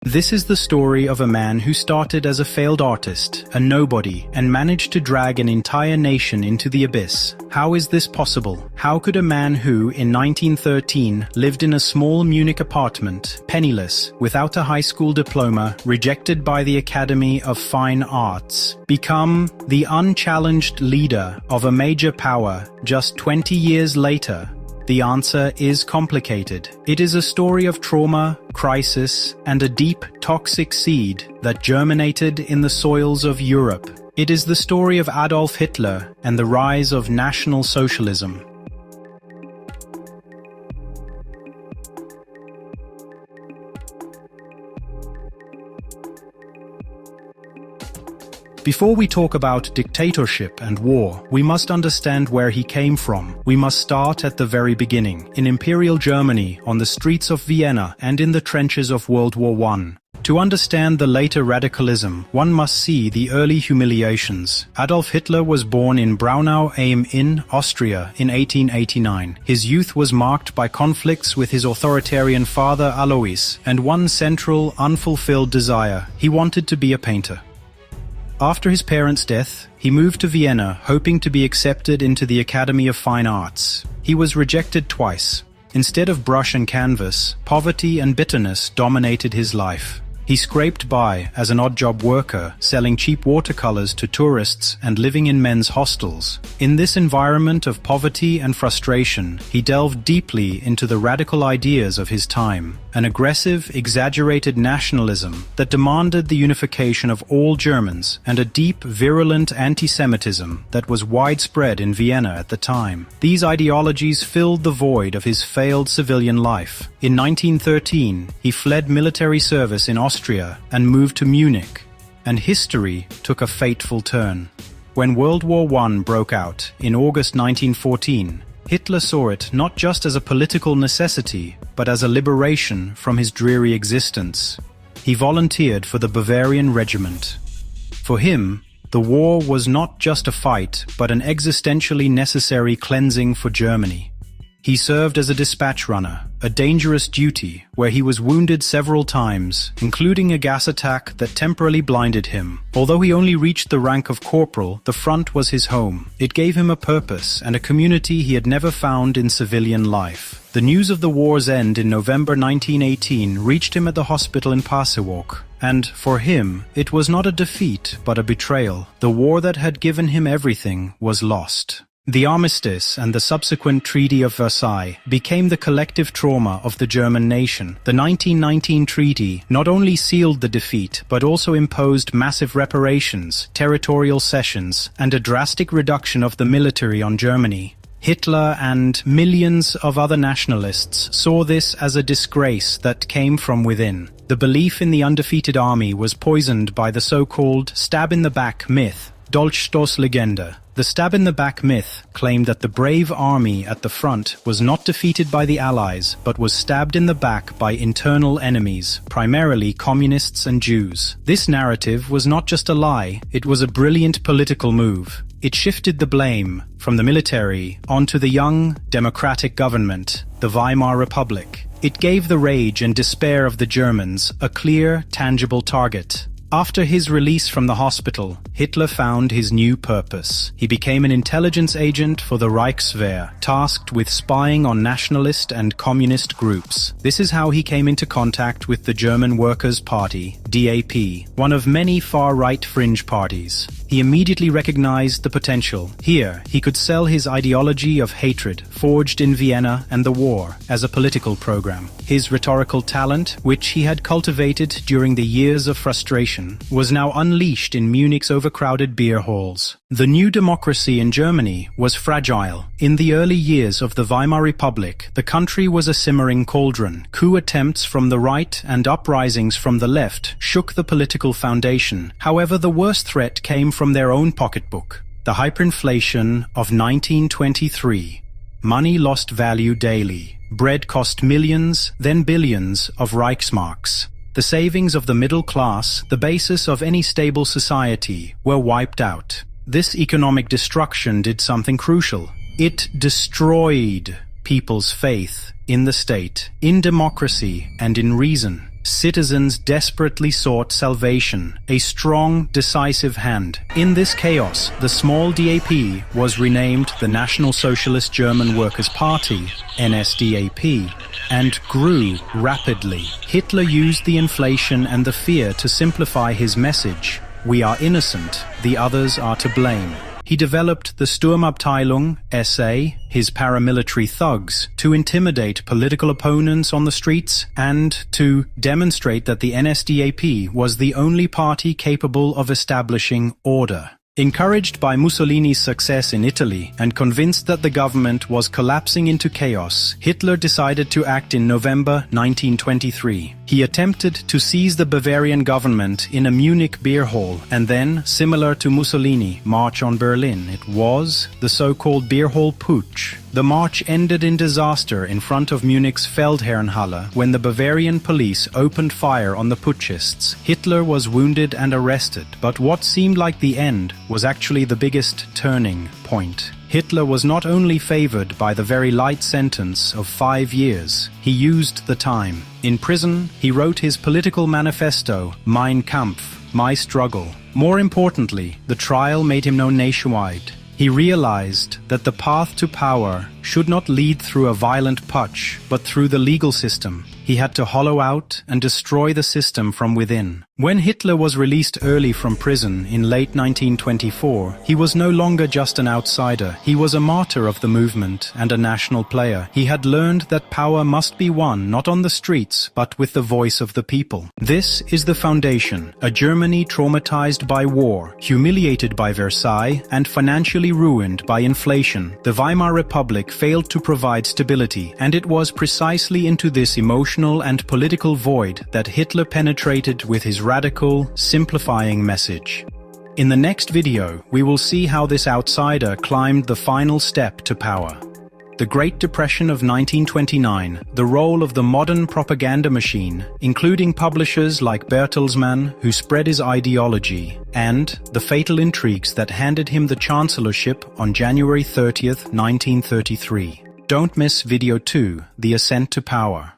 This is the story of a man who started as a failed artist, a nobody, and managed to drag an entire nation into the abyss. How is this possible? How could a man who, in 1913, lived in a small Munich apartment, penniless, without a high school diploma, rejected by the Academy of Fine Arts, become the unchallenged leader of a major power just 20 years later? The answer is complicated. It is a story of trauma, crisis, and a deep, toxic seed that germinated in the soils of Europe. It is the story of Adolf Hitler and the rise of National Socialism. Before we talk about dictatorship and war, we must understand where he came from. We must start at the very beginning, in Imperial Germany, on the streets of Vienna, and in the trenches of World War I. To understand the later radicalism, one must see the early humiliations. Adolf Hitler was born in Braunau am Inn, Austria, in 1889. His youth was marked by conflicts with his authoritarian father Alois, and one central, unfulfilled desire: he wanted to be a painter. After his parents' death, he moved to Vienna, hoping to be accepted into the Academy of Fine Arts. He was rejected twice. Instead of brush and canvas, poverty and bitterness dominated his life. He scraped by as an odd-job worker, selling cheap watercolors to tourists and living in men's hostels. In this environment of poverty and frustration, he delved deeply into the radical ideas of his time, an aggressive, exaggerated nationalism that demanded the unification of all Germans, and a deep, virulent anti-Semitism that was widespread in Vienna at the time. These ideologies filled the void of his failed civilian life. In 1913, he fled military service in Austria and moved to Munich, and history took a fateful turn. When World War I broke out in August 1914, Hitler saw it not just as a political necessity, but as a liberation from his dreary existence. He volunteered for the Bavarian Regiment. For him, the war was not just a fight, but an existentially necessary cleansing for Germany. He served as a dispatch runner, a dangerous duty where he was wounded several times, including a gas attack that temporarily blinded him. Although he only reached the rank of corporal, the front was his home. It gave him a purpose and a community he had never found in civilian life. The news of the war's end in November 1918 reached him at the hospital in Pasewalk. And, for him, it was not a defeat, but a betrayal. The war that had given him everything was lost. The armistice and the subsequent Treaty of Versailles became the collective trauma of the German nation. The 1919 treaty not only sealed the defeat, but also imposed massive reparations, territorial cessions, and a drastic reduction of the military on Germany. Hitler and millions of other nationalists saw this as a disgrace that came from within. The belief in the undefeated army was poisoned by the so-called stab-in-the-back myth, Dolchstoßlegende. The stab-in-the-back myth claimed that the brave army at the front was not defeated by the Allies, but was stabbed in the back by internal enemies, primarily communists and Jews. This narrative was not just a lie, it was a brilliant political move. It shifted the blame from the military onto the young, democratic government, the Weimar Republic. It gave the rage and despair of the Germans a clear, tangible target. After his release from the hospital, Hitler found his new purpose. He became an intelligence agent for the Reichswehr, tasked with spying on nationalist and communist groups. This is how he came into contact with the German Workers' Party, DAP, one of many far-right fringe parties. He immediately recognized the potential. Here, he could sell his ideology of hatred, forged in Vienna and the war, as a political program. His rhetorical talent, which he had cultivated during the years of frustration, was now unleashed in Munich's overcrowded beer halls. The new democracy in Germany was fragile. In the early years of the Weimar Republic, the country was a simmering cauldron. Coup attempts from the right and uprisings from the left shook the political foundation. However, the worst threat came from their own pocketbook. The hyperinflation of 1923. Money lost value daily. Bread cost millions, then billions of Reichsmarks. The savings of the middle class, the basis of any stable society, were wiped out. This economic destruction did something crucial. It destroyed people's faith in the state, in democracy, and in reason. citizens desperately sought salvation, a strong, decisive hand. In this chaos, the small DAP was renamed the National Socialist German Workers' Party, NSDAP, and grew rapidly. Hitler used the inflation and the fear to simplify his message: we are innocent, the others are to blame. He developed the Sturmabteilung, SA, his paramilitary thugs, to intimidate political opponents on the streets and to demonstrate that the NSDAP was the only party capable of establishing order. Encouraged by Mussolini's success in Italy and convinced that the government was collapsing into chaos, Hitler decided to act in November 1923. He attempted to seize the Bavarian government in a Munich beer hall and then, similar to Mussolini, march on Berlin. It was the so-called beer hall Putsch. The march ended in disaster in front of Munich's Feldherrnhalle when the Bavarian police opened fire on the Putschists. Hitler was wounded and arrested, but what seemed like the end was actually the biggest turning point. Hitler was not only favored by the very light sentence of 5 years, he used the time. In prison, he wrote his political manifesto, Mein Kampf, My Struggle. More importantly, the trial made him known nationwide. He realized that the path to power should not lead through a violent putsch, but through the legal system. He had to hollow out and destroy the system from within. When Hitler was released early from prison in late 1924, he was no longer just an outsider. He was a martyr of the movement and a national player. He had learned that power must be won not on the streets, but with the voice of the people. This is the foundation: a Germany traumatized by war, humiliated by Versailles, and financially ruined by inflation. The Weimar Republic failed to provide stability, and it was precisely into this emotional and political void that Hitler penetrated with his radical, simplifying message. In the next video, we will see how this outsider climbed the final step to power. The Great Depression of 1929, the role of the modern propaganda machine, including publishers like Bertelsmann, who spread his ideology, and the fatal intrigues that handed him the chancellorship on January 30th, 1933. Don't miss Video 2, The Ascent to Power.